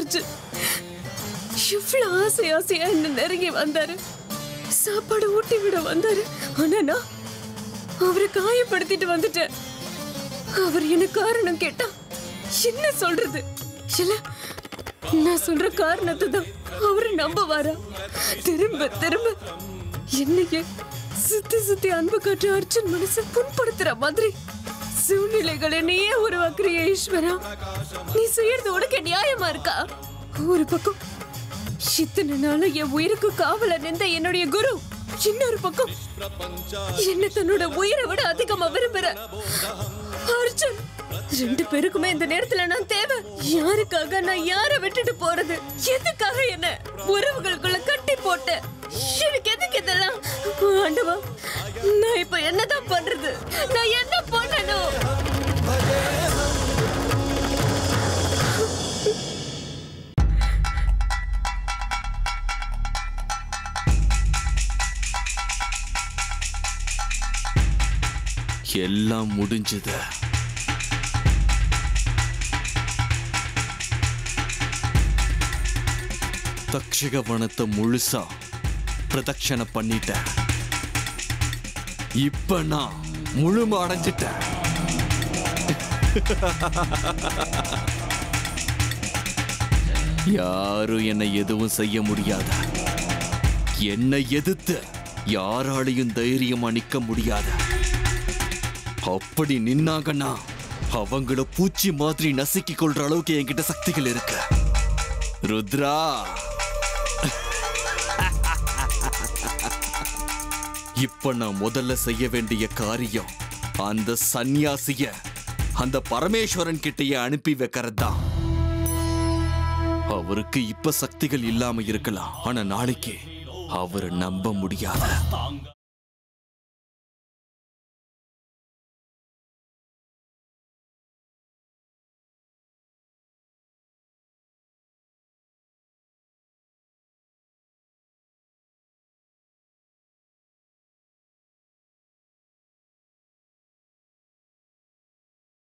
அர்ஜுன் இவ்வளவு ஆசையா என்ன நெருங்கி வந்தாரு, சாப்பாடு ஊட்டி விட வந்தாரு. ஆனா நான் அவரை காயப்படுத்திட்டு வந்துட்டேன். அவர் என்ன காரணம் கேட்டா என்ன சொல்றது? இல்ல நான் சொல்ற காரணத்தை தான் அவரு நம்புவாரா? திரும்ப திரும்ப என்னையே சுத்தி சுத்தி அன்பு காட்டு அர்ஜுன் மனசை புண்படுத்துற மாதிரி சூழ்நிலைகளை நீயே உருவாக்குறிய ஈஸ்வரா. நீ செய்யறது உனக்கு நியாயமா இருக்கா? ஒரு பக்கம் இத்தனை நாள என் உயிருக்கு காவல நின்ற என்னுடைய குரு, இன்னொரு பக்கம் என்ன தன்னோட உயிரை விட அதிகமா விரும்புற அர்ஜுன். ரெண்டு பேருக்குமே இந்த நேரத்துல நான் தேவை. யாருக்காக நான் யாரை விட்டுட்டு போறது? எதுக்காக என்ன உறவுகளுக்குள்ள கட்டி போட்ட? எனக்கு எதுக்கு இதெல்லாம்? ஆண்டவா, நான் இப்ப என்னதான் பண்றது? நான் என்ன பண்ணணும்? எல்லாம் முடிஞ்சது. தக்ஷக வனத்தை முழுசா பிரதட்சணை பண்ணிட்டேன். இப்ப நான் முழுமை அடைஞ்சிட்டேன். யாரும் என்னை எதுவும் செய்ய முடியாத. என்னை எதிர்த்து யாராலையும் தைரியமா நிக்க முடியாத. அப்படி நின்னாங்கன்னா அவங்கள பூச்சி மாதிரி நசுக்கி கொள்ற அளவுக்கு என்கிட்ட சக்திகள் இருக்கு. ருத்ரா, இப்ப நான் முதல்ல செய்ய வேண்டிய காரியம் அந்த சந்நியாசிய அந்த பரமேஸ்வரன் கிட்டயே அனுப்பி வைக்கிறதுதான். அவருக்கு இப்ப சக்திகள் இல்லாம இருக்கலாம், ஆனா நாளைக்கு அவரை நம்ப முடியாத